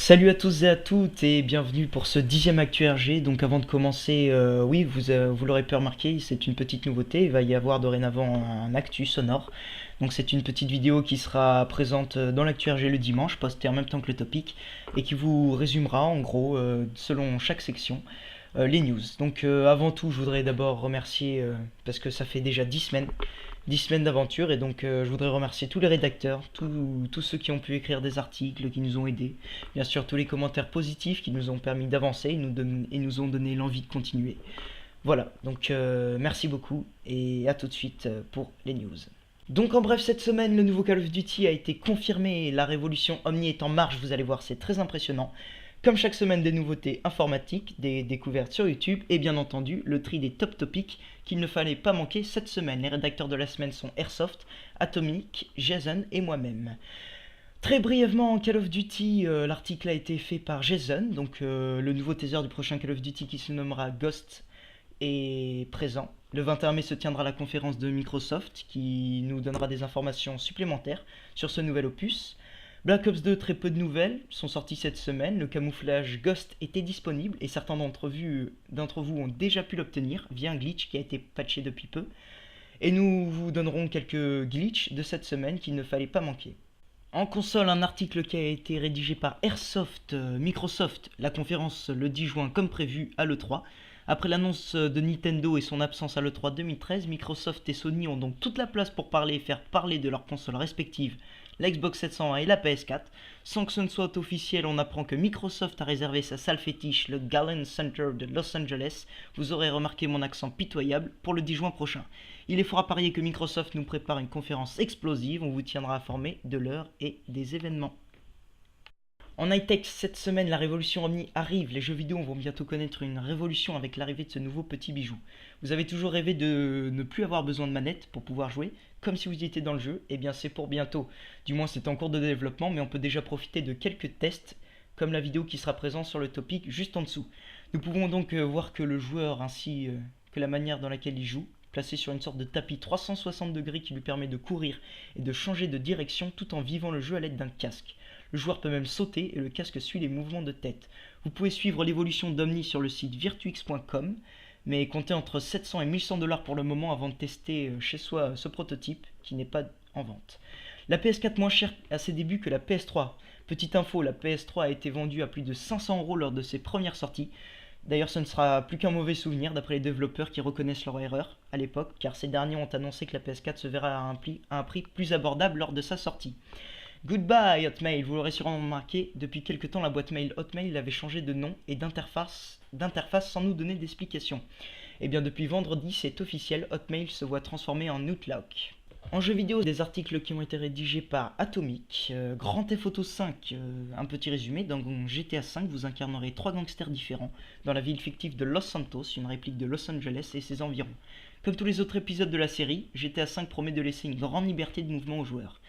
Salut à tous et à toutes et bienvenue pour ce 10e Actu RG. Donc avant de commencer, oui, vous l'aurez pu remarquer, c'est une petite nouveauté. Il va y avoir dorénavant un actu sonore. Donc c'est une petite vidéo qui sera présente dans l'Actu RG le dimanche, postée en même temps que le topic, et qui vous résumera en gros, selon chaque section, les news. Donc avant tout, je voudrais d'abord remercier, parce que ça fait déjà 10 semaines d'aventure, et donc je voudrais remercier tous les rédacteurs, tous ceux qui ont pu écrire des articles, qui nous ont aidés, bien sûr tous les commentaires positifs qui nous ont permis d'avancer et nous ont donné l'envie de continuer. Voilà, donc merci beaucoup et à tout de suite pour les news. Donc en bref, cette semaine, le nouveau Call of Duty a été confirmé, la révolution Omni est en marche, vous allez voir, c'est très impressionnant. Comme chaque semaine, des nouveautés informatiques, des découvertes sur YouTube et bien entendu le tri des top topics qu'il ne fallait pas manquer cette semaine. Les rédacteurs de la semaine sont Airsoft, Atomic, Jason et moi-même. Très brièvement, Call of Duty, l'article a été fait par Jason, donc le nouveau teaser du prochain Call of Duty qui se nommera Ghost est présent. Le 21 mai se tiendra la conférence de Microsoft qui nous donnera des informations supplémentaires sur ce nouvel opus. Black Ops 2, très peu de nouvelles sont sorties cette semaine. Le camouflage Ghost était disponible et certains d'entre vous ont déjà pu l'obtenir via un glitch qui a été patché depuis peu. Et nous vous donnerons quelques glitches de cette semaine qu'il ne fallait pas manquer. En console, un article qui a été rédigé par Airsoft, Microsoft, la conférence le 10 juin comme prévu à l'E3. Après l'annonce de Nintendo et son absence à l'E3 2013, Microsoft et Sony ont donc toute la place pour parler et faire parler de leurs consoles respectives, la Xbox 720 et la PS4. Sans que ce ne soit officiel, on apprend que Microsoft a réservé sa salle fétiche, le Galen Center de Los Angeles, vous aurez remarqué mon accent pitoyable, pour le 10 juin prochain. Il est fort à parier que Microsoft nous prépare une conférence explosive, on vous tiendra informé de l'heure et des événements. En high-tech, cette semaine, la révolution Omni arrive. Les jeux vidéo vont bientôt connaître une révolution avec l'arrivée de ce nouveau petit bijou. Vous avez toujours rêvé de ne plus avoir besoin de manette pour pouvoir jouer, comme si vous y étiez dans le jeu. Eh bien, c'est pour bientôt. Du moins, c'est en cours de développement, mais on peut déjà profiter de quelques tests, comme la vidéo qui sera présente sur le topic juste en dessous. Nous pouvons donc voir que le joueur ainsi que la manière dans laquelle il joue, placé sur une sorte de tapis 360 degrés qui lui permet de courir et de changer de direction tout en vivant le jeu à l'aide d'un casque. Le joueur peut même sauter et le casque suit les mouvements de tête. Vous pouvez suivre l'évolution d'Omni sur le site virtuix.com, mais comptez entre 700 et 1100 $ pour le moment avant de tester chez soi ce prototype qui n'est pas en vente. La PS4 moins chère à ses débuts que la PS3. Petite info, la PS3 a été vendue à plus de 500 € lors de ses premières sorties. D'ailleurs, ce ne sera plus qu'un mauvais souvenir d'après les développeurs qui reconnaissent leur erreur à l'époque, car ces derniers ont annoncé que la PS4 se verra à un prix plus abordable lors de sa sortie. Goodbye Hotmail, vous l'aurez sûrement remarqué, depuis quelque temps la boîte mail Hotmail avait changé de nom et d'interface sans nous donner d'explication. Et bien depuis vendredi, c'est officiel, Hotmail se voit transformé en Outlook. En jeu vidéo, des articles qui ont été rédigés par Atomic, Grand Theft Auto 5, un petit résumé, dans GTA 5 vous incarnerez 3 gangsters différents dans la ville fictive de Los Santos, une réplique de Los Angeles et ses environs. Comme tous les autres épisodes de la série, GTA 5 promet de laisser une grande liberté de mouvement aux joueurs.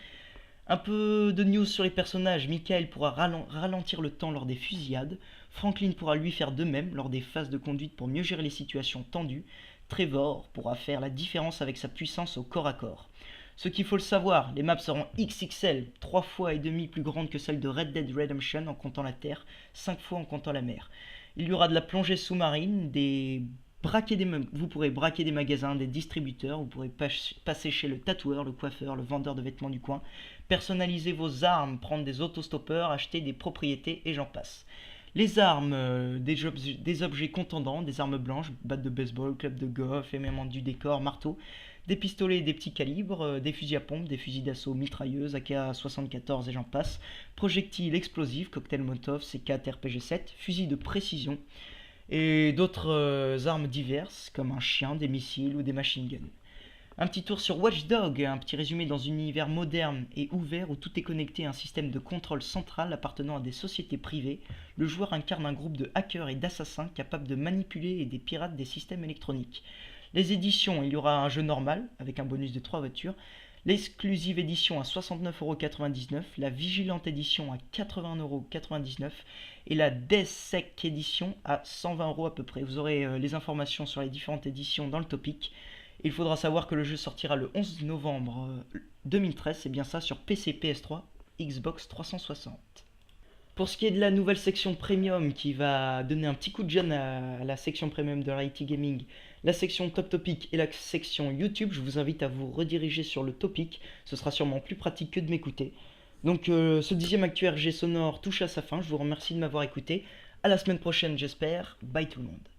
Un peu de news sur les personnages, Michael pourra ralentir le temps lors des fusillades, Franklin pourra lui faire de même lors des phases de conduite pour mieux gérer les situations tendues, Trevor pourra faire la différence avec sa puissance au corps à corps. Ce qu'il faut le savoir, les maps seront XXL, 3 fois et demi plus grandes que celles de Red Dead Redemption en comptant la terre, 5 fois en comptant la mer. Il y aura de la plongée sous-marine, vous pourrez braquer des magasins, des distributeurs, vous pourrez passer chez le tatoueur, le coiffeur, le vendeur de vêtements du coin, personnaliser vos armes, prendre des autostoppeurs, acheter des propriétés et j'en passe. Les armes, des objets contendants, des armes blanches, batte de baseball, club de golf, éléments du décor, marteau, des pistolets et des petits calibres, des fusils à pompe, des fusils d'assaut, mitrailleuses, AK-74 et j'en passe, projectiles explosifs, cocktail Molotov, C4, RPG-7, fusils de précision, et d'autres armes diverses comme un chien, des missiles ou des machine guns. Un petit tour sur Watch Dogs, un petit résumé dans un univers moderne et ouvert où tout est connecté à un système de contrôle central appartenant à des sociétés privées. Le joueur incarne un groupe de hackers et d'assassins capables de manipuler et des pirates des systèmes électroniques. Les éditions, il y aura un jeu normal avec un bonus de 3 voitures, l'exclusive édition à 69,99 €, la vigilante édition à 80,99 € et la DESEC édition à 120 € à peu près. Vous aurez les informations sur les différentes éditions dans le topic. Il faudra savoir que le jeu sortira le 11 novembre 2013, c'est bien ça, sur PC, PS3, Xbox 360. Pour ce qui est de la nouvelle section premium qui va donner un petit coup de jeune à la section premium de IT Gaming, la section Top Topic et la section YouTube, je vous invite à vous rediriger sur le topic. Ce sera sûrement plus pratique que de m'écouter. Donc ce 10e Actu RG sonore touche à sa fin. Je vous remercie de m'avoir écouté. À la semaine prochaine, j'espère. Bye tout le monde.